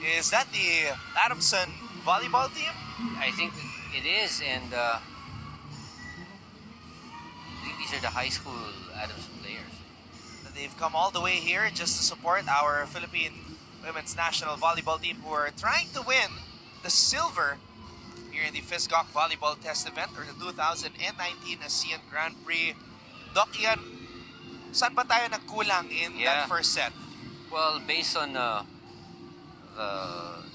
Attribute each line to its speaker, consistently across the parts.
Speaker 1: Is that the Adamson volleyball team?
Speaker 2: I think it is, and I think these are the high school Adamson players.
Speaker 1: They've come all the way here just to support our Philippine women's national volleyball team who are trying to win the silver here in the FISGOC Volleyball Test Event or the 2019 ASEAN Grand Prix. Doc Ian, saan ba tayo nagkulang in that first set?
Speaker 2: Well, based on the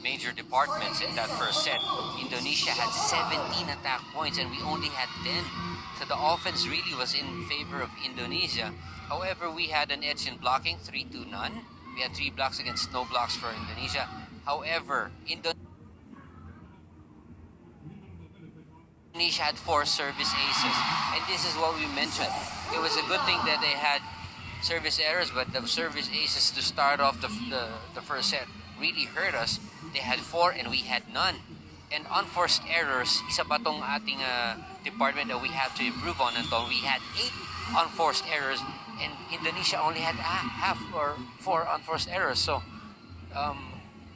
Speaker 2: major departments in that first set, Indonesia had 17 attack points and we only had 10. So the offense really was in favor of Indonesia. However, we had an edge in blocking, 3-2 none. We had 3 blocks against no blocks for Indonesia. However, Indonesia had 4 service aces. And this is what we mentioned. It was a good thing that they had service errors, but the service aces to start off the first set really hurt us. They had 4 and we had none. And unforced errors, isa pa tong ating department that we have to improve on. Until we had 8 unforced errors, and Indonesia only had half or 4 unforced errors. So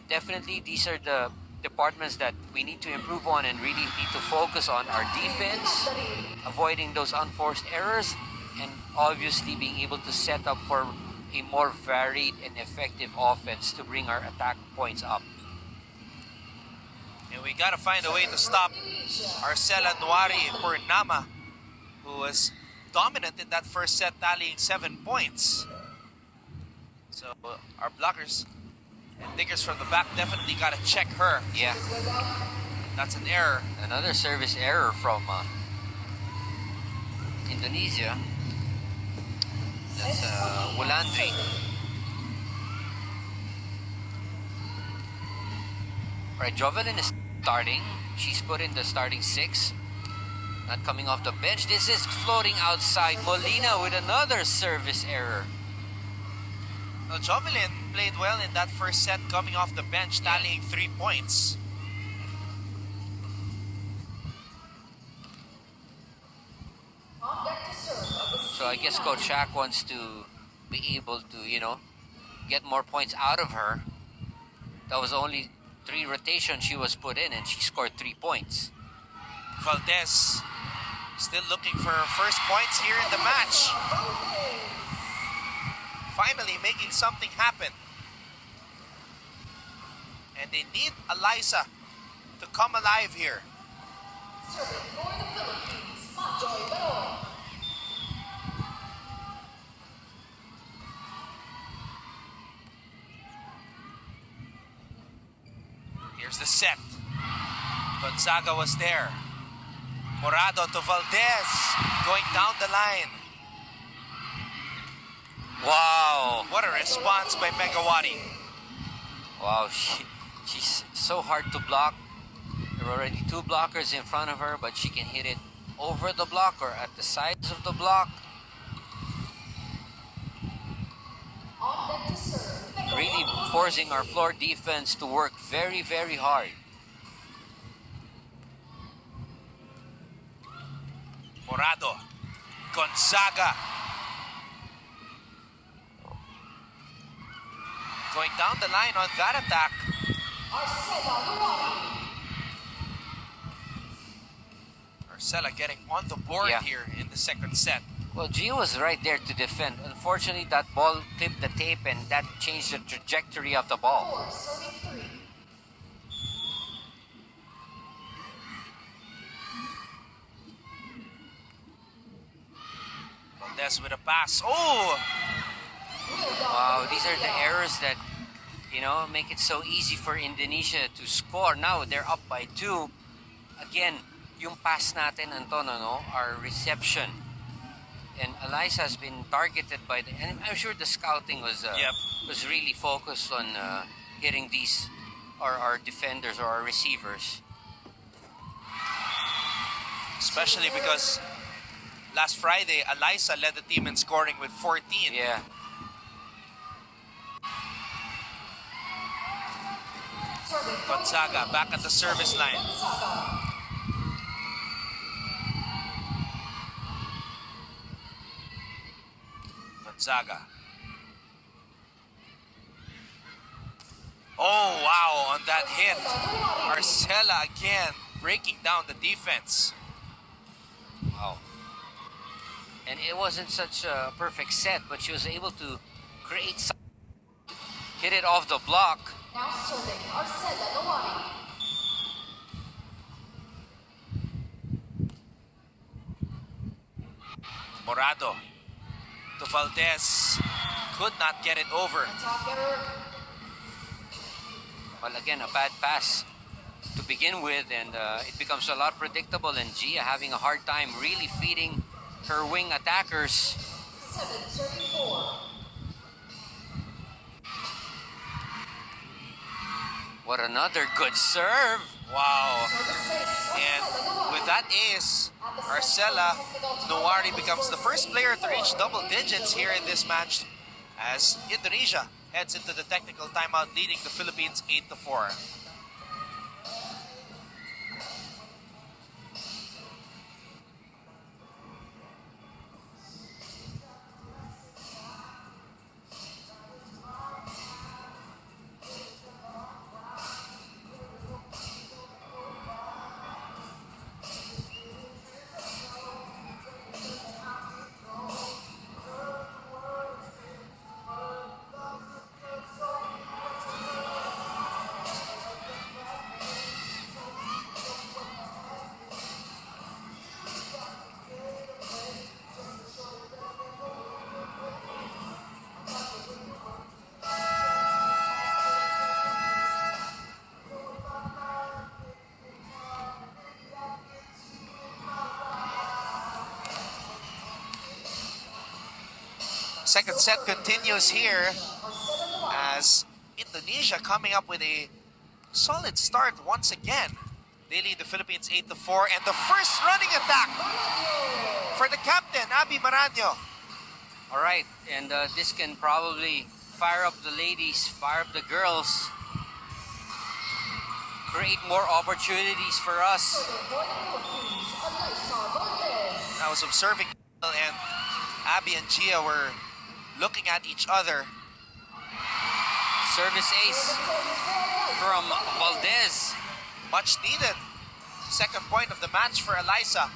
Speaker 2: definitely these are the departments that we need to improve on and really need to focus on our defense, avoiding those unforced errors, and obviously being able to set up for a more varied and effective offense to bring our attack points up.
Speaker 1: And we gotta find a way to stop Arcela Nuari Purnama, who was dominant in that first set, tallying 7 points. So our blockers and diggers from the back definitely gotta check her.
Speaker 2: Yeah.
Speaker 1: That's an error.
Speaker 2: Another service error from Indonesia. That's Wulandri. Right, Jovelyn is starting. She's put in the starting 6. Not coming off the bench. This is floating outside. Molina with another service error.
Speaker 1: Now, Jovelyn played well in that first set, coming off the bench, tallying 3 points.
Speaker 2: So I guess Coach Shaq wants to be able to, you know, get more points out of her. That was only 3 rotations she was put in, and she scored 3 points.
Speaker 1: Valdez still looking for her first points here in the match. Finally making something happen. And they need Eliza to come alive here. Here's the set. Gonzaga was there. Morado to Valdez, going down the line.
Speaker 2: Wow.
Speaker 1: What a response by Megawati.
Speaker 2: Wow, she's so hard to block. There are already 2 blockers in front of her, but she can hit it over the block or at the sides of the block. Really forcing our floor defense to work very, very hard.
Speaker 1: Morado, Gonzaga. Going down the line on that attack. Arcela getting on the board here in the second set.
Speaker 2: Well, Gio was right there to defend. Unfortunately, that ball clipped the tape and that changed the trajectory of the ball.
Speaker 1: Valdez with a pass. Oh!
Speaker 2: Wow, these are the errors that, you know, make it so easy for Indonesia to score. Now they're up by 2. Again, yung pass natin, Antonio, no, our reception. And Eliza has been targeted by the... And I'm sure the scouting was really focused on hitting these, our defenders or our receivers.
Speaker 1: Especially because last Friday, Eliza led the team in scoring with 14.
Speaker 2: Yeah.
Speaker 1: Gonzaga back at the service line. Gonzaga. Oh, wow, on that hit. Arcela again breaking down the defense.
Speaker 2: Wow. And it wasn't such a perfect set, but she was able to create some, hit it off the block.
Speaker 3: Now serving Arcela Noari.
Speaker 1: Morado to Valdez. Could not get it over.
Speaker 3: Attack error.
Speaker 2: Well, again, a bad pass to begin with, and it becomes a lot predictable, and Gia having a hard time really feeding her wing attackers.
Speaker 3: 7 serving 4.
Speaker 2: What another good serve.
Speaker 1: Wow.
Speaker 3: Service 6.
Speaker 1: And
Speaker 3: Arcela Noari.
Speaker 1: with that ace, Arcela Noari becomes the first player to reach double digits here in this match as Indonesia heads into the technical timeout, leading the Philippines 8-4. Second set continues here as Indonesia coming up with a solid start once again. They lead the Philippines 8-4, and the first running attack for the captain, Abby Maraño.
Speaker 2: All right, and this can probably fire up the ladies, fire up the girls, create more opportunities for us.
Speaker 1: I was observing, and Abby and Gia were looking at each other.
Speaker 2: Service ace from Valdez.
Speaker 1: Much needed. Second point of the match for Eliza.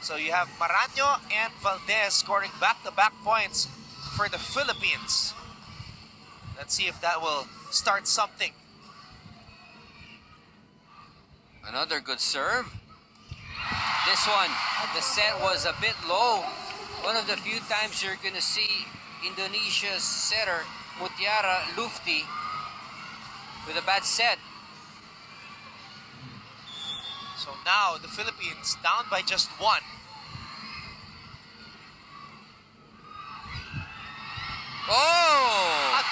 Speaker 1: So you have Maraño and Valdez scoring back-to-back points for the Philippines. Let's see if that will start something.
Speaker 2: Another good serve. This one, the set was a bit low. One of the few times you're gonna see Indonesia's setter, Mutiara Lufti, with a bad set.
Speaker 1: So now the Philippines down by just one.
Speaker 2: Oh!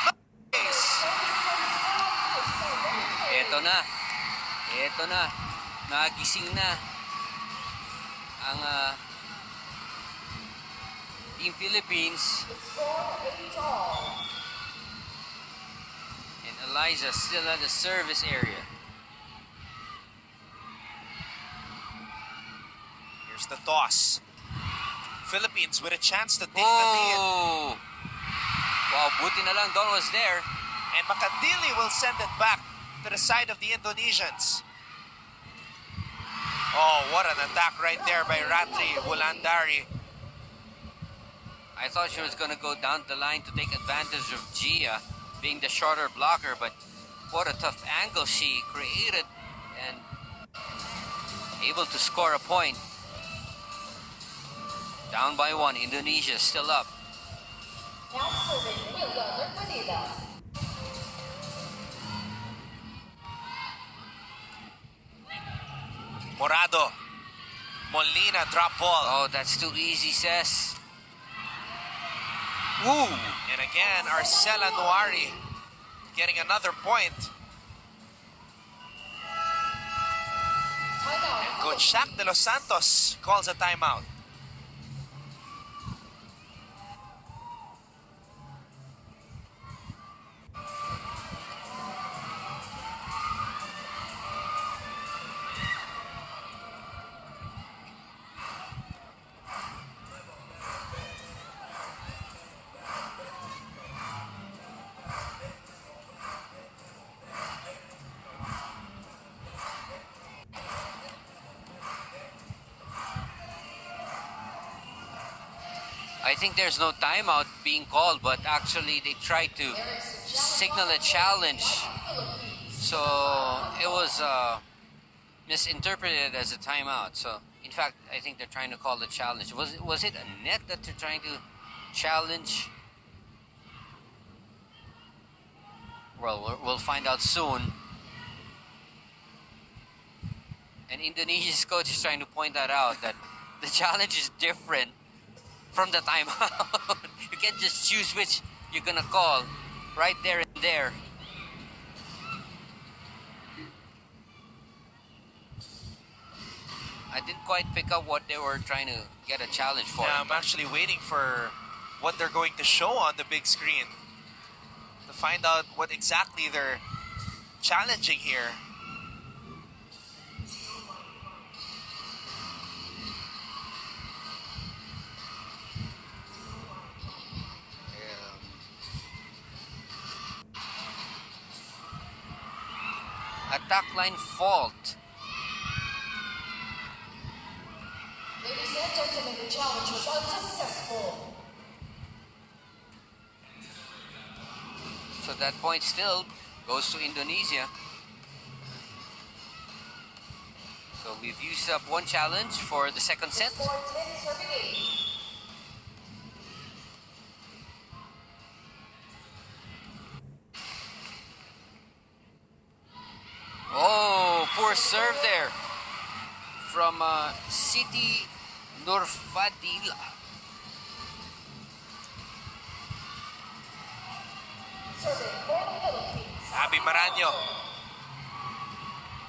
Speaker 1: Ace.
Speaker 2: Eto na. Eto na. Nagising na ang Team Philippines. And Eliza still at the service area.
Speaker 1: Here's the toss. Philippines with a chance to take the lead.
Speaker 2: Oh! Wow, buti na lang Don was there.
Speaker 1: And Makadili will send it back to the side of the Indonesians. Oh, what an attack right there by Ratri Wulandari.
Speaker 2: I thought she was going to go down the line to take advantage of Gia being the shorter blocker, but what a tough angle she created and able to score a point. Down by one, Indonesia still up.
Speaker 3: Now serving Wilda Manila.
Speaker 1: Morado. Molina drop ball.
Speaker 2: Oh, that's too easy, Cess. Woo!
Speaker 1: And again, Arcela Noari getting another point.
Speaker 3: Timeout.
Speaker 1: And Coach Shaq de los Santos calls a timeout.
Speaker 2: I think there's no timeout being called, but actually they tried to signal a challenge. So it was misinterpreted as a timeout. So in fact, I think they're trying to call the challenge. Was it a net that they're trying to challenge? Well, we'll find out soon. And Indonesia's coach is trying to point that out, that the challenge is different from the timeout. You can't just choose which you're gonna call right there and there. I didn't quite pick up what they were trying to get a challenge for.
Speaker 1: Yeah, I'm actually waiting for what they're going to show on the big screen to find out what exactly they're challenging here.
Speaker 2: Attack line fault.
Speaker 3: Ladies and gentlemen, the challenge was unsuccessful.
Speaker 2: So that point still goes to Indonesia. So we've used up one challenge for the second set.
Speaker 3: Sportsman serving eight.
Speaker 2: Oh, poor serve there from Siti Nurfadila.
Speaker 3: Serving for the Philippines.
Speaker 1: Abby Maranyo.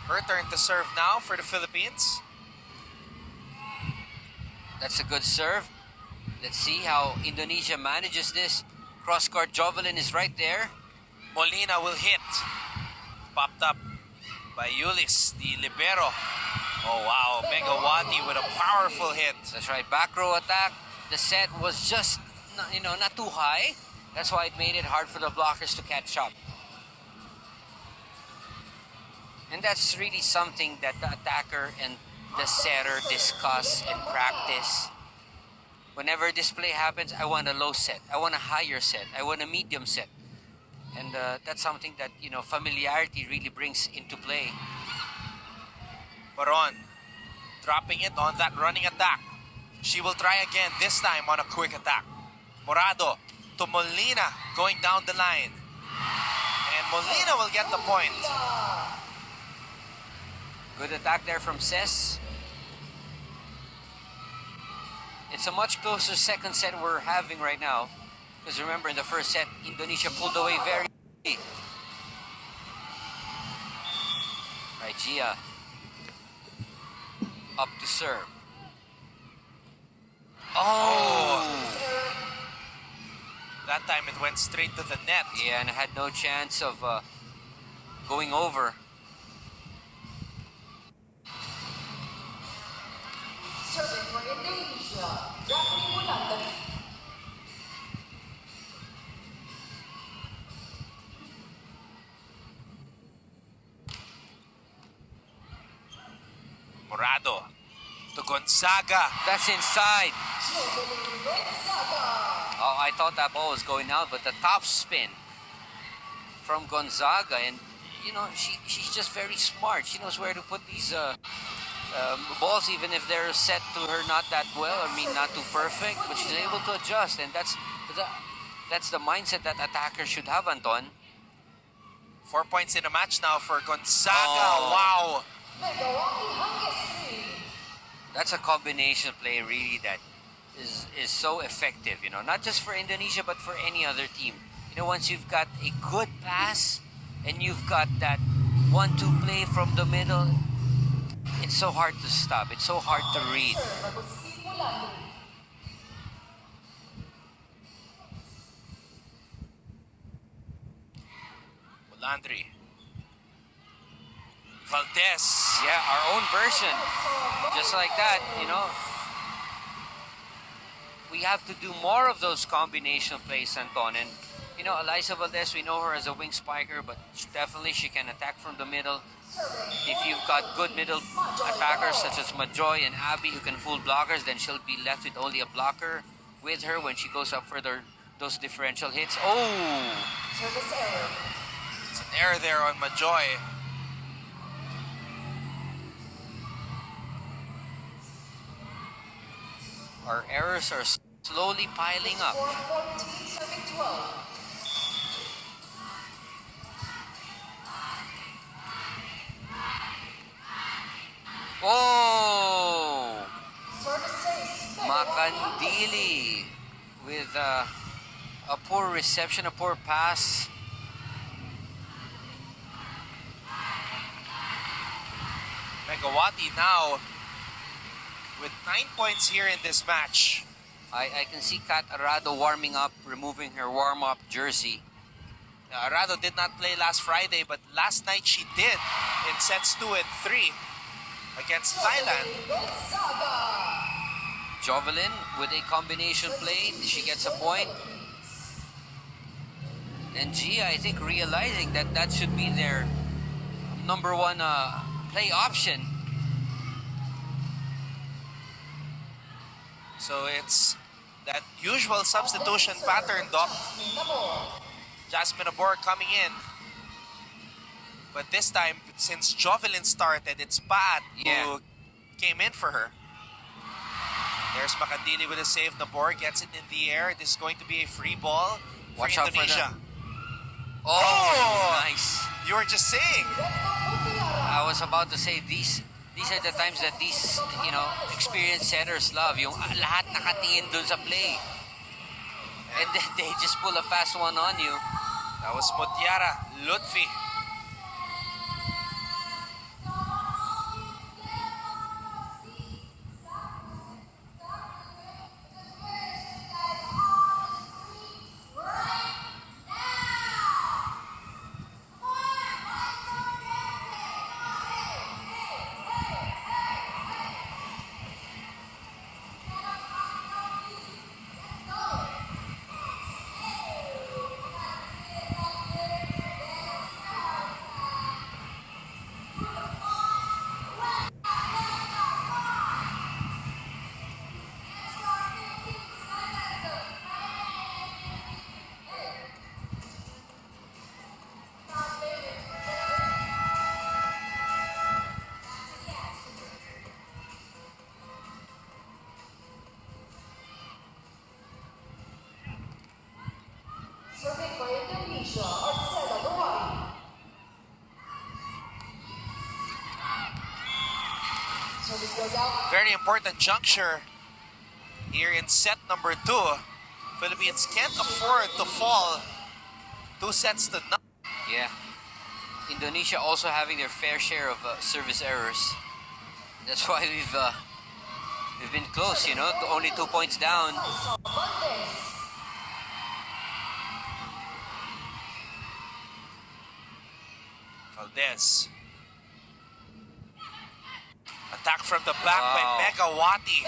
Speaker 1: Her turn to serve now for the Philippines.
Speaker 2: That's a good serve. Let's see how Indonesia manages this. Cross-court javelin is right there.
Speaker 1: Molina will hit. Popped up by Yulis, the libero. Oh wow, Megawati with a powerful hit.
Speaker 2: That's right, back row attack. The set was just, not too high. That's why it made it hard for the blockers to catch up. And that's really something that the attacker and the setter discuss and practice. Whenever this play happens, I want a low set. I want a higher set. I want a medium set. And that's something that, familiarity really brings into play.
Speaker 1: Baron dropping it on that running attack. She will try again, this time on a quick attack. Morado to Molina going down the line. And Molina will get the point.
Speaker 2: Good attack there from Ses. It's a much closer second set we're having right now. Because remember, in the first set, Indonesia pulled away very early. Right, Gia. Up to serve. Oh!
Speaker 1: That time it went straight to the net.
Speaker 2: Yeah, and had no chance of going over.
Speaker 3: Serving for Indonesia. Rafi Wulandari.
Speaker 1: Morado to Gonzaga.
Speaker 2: That's inside.
Speaker 3: Jubilee Gonzaga.
Speaker 2: Oh, I thought that ball was going out, but the top spin from Gonzaga, and she's just very smart. She knows where to put these balls, even if they're set to her not that well. I mean, not too perfect, but she's able to adjust, and that's the mindset that attackers should have, Anton.
Speaker 1: 4 points in a match now for Gonzaga.
Speaker 2: Oh.
Speaker 1: Wow.
Speaker 3: Megawati Hangestri.
Speaker 2: That's a combination play really that is so effective, not just for Indonesia but for any other team. Once you've got a good pass and you've got that 1-2 play from the middle, it's so hard to stop. It's so hard to read.
Speaker 1: Landry. Valdez.
Speaker 2: Yeah, our own version. Just like that, We have to do more of those combination plays, Anton. And, Eliza Valdez, we know her as a wing spiker, but definitely she can attack from the middle. If you've got good middle attackers such as Majoy and Abby who can fool blockers, then she'll be left with only a blocker. with her when she goes up for those differential hits. Oh!
Speaker 3: Service error.
Speaker 1: It's an error there on Majoy.
Speaker 2: Our errors are slowly piling up.
Speaker 3: Score 14, serving 12.
Speaker 2: Oh!
Speaker 3: Service ace.
Speaker 2: Makandili with a poor reception, a poor pass.
Speaker 1: Megawati now with 9 points here in this match.
Speaker 2: I can see Kat Arado warming up, removing her warm-up jersey.
Speaker 1: Now, Arado did not play last Friday, but last night she did in sets 2 and 3 against Thailand.
Speaker 3: Gonzaga.
Speaker 2: Jovelyn with a combination play. She gets a point. And Gia, I think, realizing that that should be their number one play option.
Speaker 1: So it's that usual substitution pattern, Doc. Jasmine Abor coming in. But this time, since Jovelyn started, it's Pat who came in for her. There's Makandili with a save. Nabor gets it in the air. This is going to be a free ball for
Speaker 2: Watch out for
Speaker 1: Indonesia.
Speaker 2: Oh, nice.
Speaker 1: You were just saying.
Speaker 2: I was about to say these are the times that these, experienced setters love. Yung lahat nakatingin dun sa play. And then they just pull a fast one on you.
Speaker 1: That was Mutiara Lutfi.
Speaker 3: Serving for Indonesia, Arcela Dawari. Service goes out.
Speaker 1: Very important juncture here in set number 2. Philippines can't afford to fall 2 sets to none.
Speaker 2: Yeah. Indonesia also having their fair share of service errors. That's why we've been close, only 2 points down.
Speaker 1: Valdez. Attack from the back by Megawati.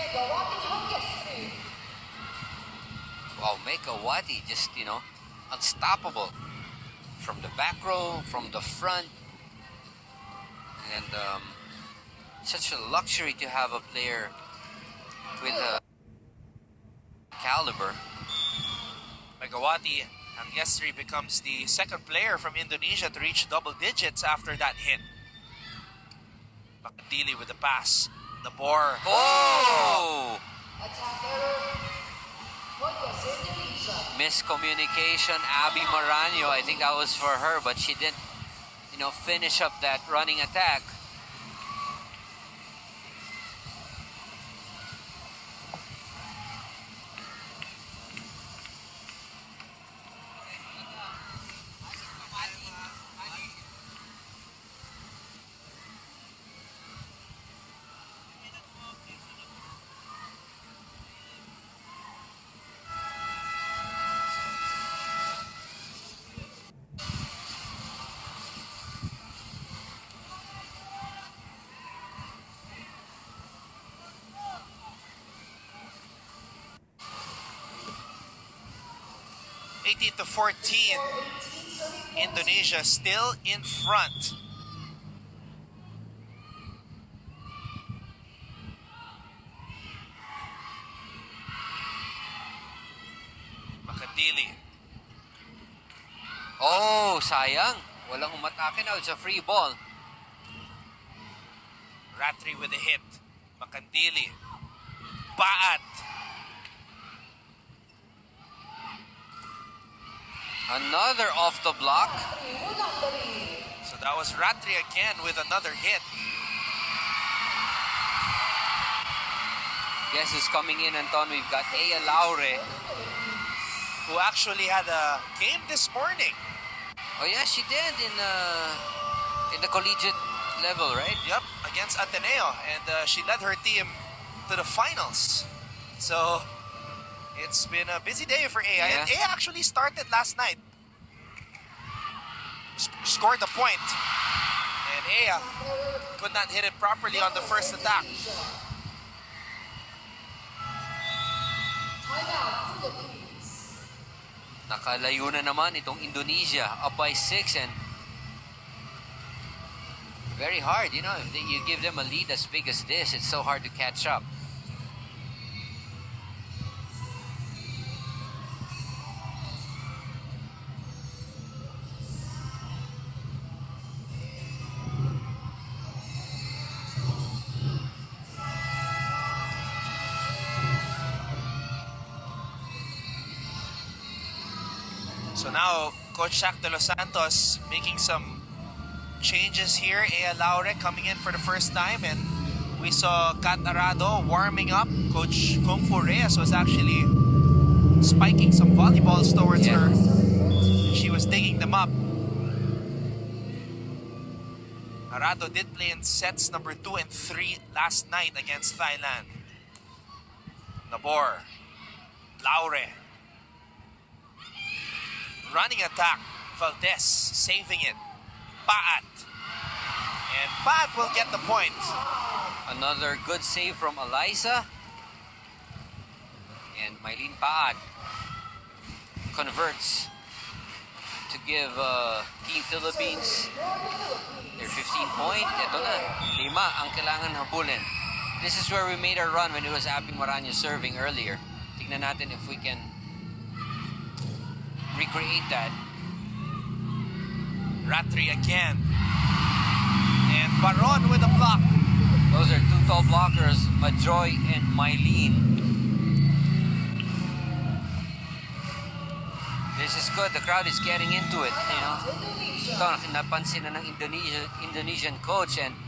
Speaker 2: Wow, Megawati just, unstoppable. From the back row, from the front. And such a luxury to have a player with a caliber.
Speaker 1: Megawati Angestri becomes the second player from Indonesia to reach double digits after that hit. Makandili with the pass. Nabor.
Speaker 2: Oh!
Speaker 3: Attack error. What was Indonesia?
Speaker 2: Miscommunication. Abby Maranyo, I think that was for her, but she didn't, finish up that running attack.
Speaker 1: To 14. Indonesia still in front. Makandili.
Speaker 2: Oh, sayang. Walang umatake na. It's a free ball.
Speaker 1: Ratri with a hit. Makandili. Paat.
Speaker 2: Another off the block.
Speaker 1: So that was Ratri again with another hit.
Speaker 2: Guess who's coming in, Anton? We've got Ea Laure.
Speaker 1: Who actually had a game this morning.
Speaker 2: Oh yeah, she did in the collegiate level, right?
Speaker 1: Yep, against Ateneo. And she led her team to the finals. So it's been a busy day for Ea.
Speaker 2: Yeah.
Speaker 1: And Ea actually started last night. Scored a point. And Ea could not hit it properly on the first attack.
Speaker 3: Timeout, Philippines.
Speaker 2: Nakalayo na naman itong Indonesia, up by 6, and very hard, you know, if you give them a lead as big as this, it's so hard to catch up.
Speaker 1: So now, Coach Shaq de Los Santos making some changes here. Ea Laure coming in for the first time, and we saw Kat Arado warming up. Coach Kung Fu Reyes was actually spiking some volleyballs towards
Speaker 2: Yeah.
Speaker 1: her. She was digging them up. Arado did play in sets number 2 and 3 last night against Thailand. Nabor. Laure. Running attack. Valdez saving it. Paat. And Paat will get the point.
Speaker 2: Another good save from Eliza. And Mylene Paad converts to give Team Philippines their 15-point. Ito na, 5 ang kailangan habulin. This is where we made our run when it was Abby Moraño serving earlier. Tignan natin if we can recreate that.
Speaker 1: Ratri again. And Baron with a block.
Speaker 2: Those are 2 tall blockers, Majoy and Mylene. This is good. The crowd is getting into it, you know. Ito, napansin na ng Indonesian coach, and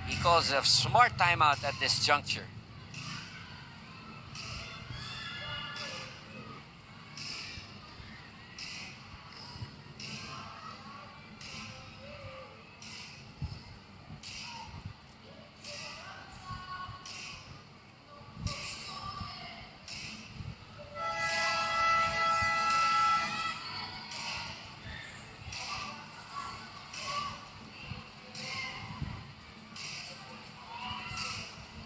Speaker 2: he calls a smart timeout at this juncture.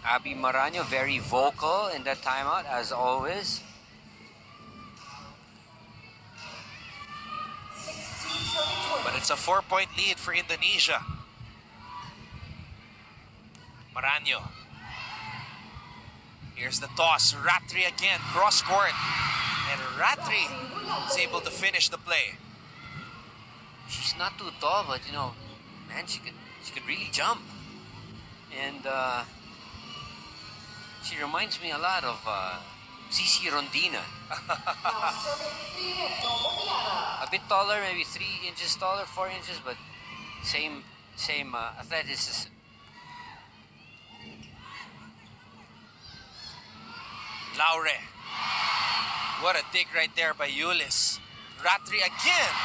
Speaker 2: Abby Moraño very vocal in that timeout, as always.
Speaker 3: 16-20.
Speaker 1: But it's a 4-point lead for Indonesia. Moraño. Here's the toss. Ratri again. Cross court. And Ratri is able to finish the play.
Speaker 2: She's not too tall, but you know, man, she could really jump. And she reminds me a lot of Cici Rondina.
Speaker 3: Now serving Phoenix Dominiana.
Speaker 2: A bit taller, maybe 3 inches taller, 4 inches, but same athleticism.
Speaker 1: Laure. What a dig right there by Yulis. Ratri again.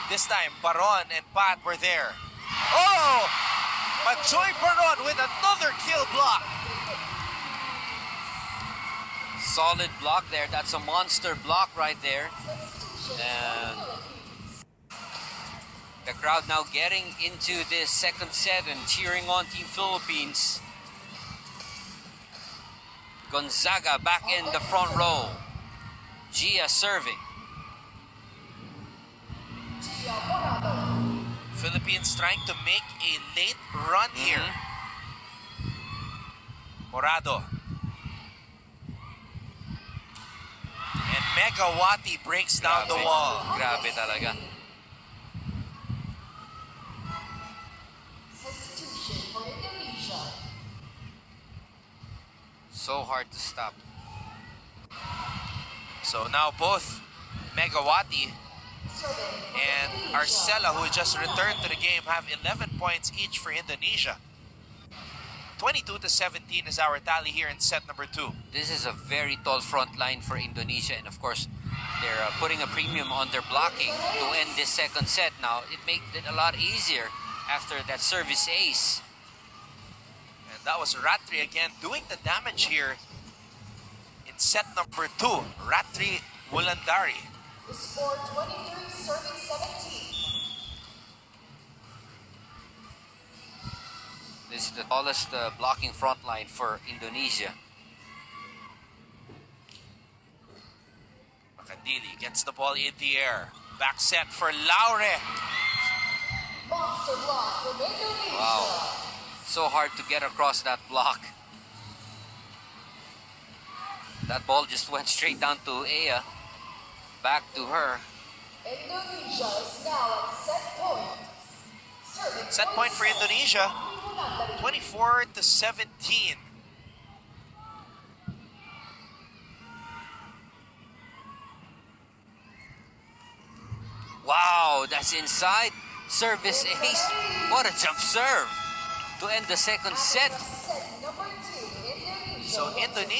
Speaker 1: This time, Baron and Pat were there. Oh! Majoy Baron with another kill block.
Speaker 2: Solid block there. That's a monster block right there. And the crowd now getting into this second set and cheering on Team Philippines. Gonzaga back in the front row. Gia serving.
Speaker 3: Gia Morado.
Speaker 1: Philippines trying to make a late run here. Morado. And Megawati breaks down the wall.
Speaker 2: Grabe talaga.
Speaker 3: Substitution for Indonesia.
Speaker 2: So hard to stop.
Speaker 1: So now both Megawati
Speaker 3: Serving for
Speaker 1: and
Speaker 3: Indonesia.
Speaker 1: Arcela, who just returned to the game, have 11 points each for Indonesia. 22-17 is our tally here in set number 2.
Speaker 2: This is a very tall front line for Indonesia, and of course, they're putting a premium on their blocking to end this second set. Now, it made it a lot easier after that service ace.
Speaker 1: And that was Ratri again doing the damage here in set number 2. Ratri Wulandari.
Speaker 3: The score 23, serving 17.
Speaker 2: This is the tallest blocking front line for Indonesia.
Speaker 1: Makadili gets the ball in the air. Back set for Laure.
Speaker 3: Monster block from Indonesia.
Speaker 2: Wow. So hard to get across that block. That ball just went straight down to Aya. Back to her.
Speaker 3: Indonesia is now at set point. Serving
Speaker 1: Set point for
Speaker 3: 27.
Speaker 1: Indonesia. 24-17.
Speaker 2: Wow, that's inside. Service ace. What a jump serve to end the second set.
Speaker 3: Set number 2, Indonesia.
Speaker 1: So Indonesia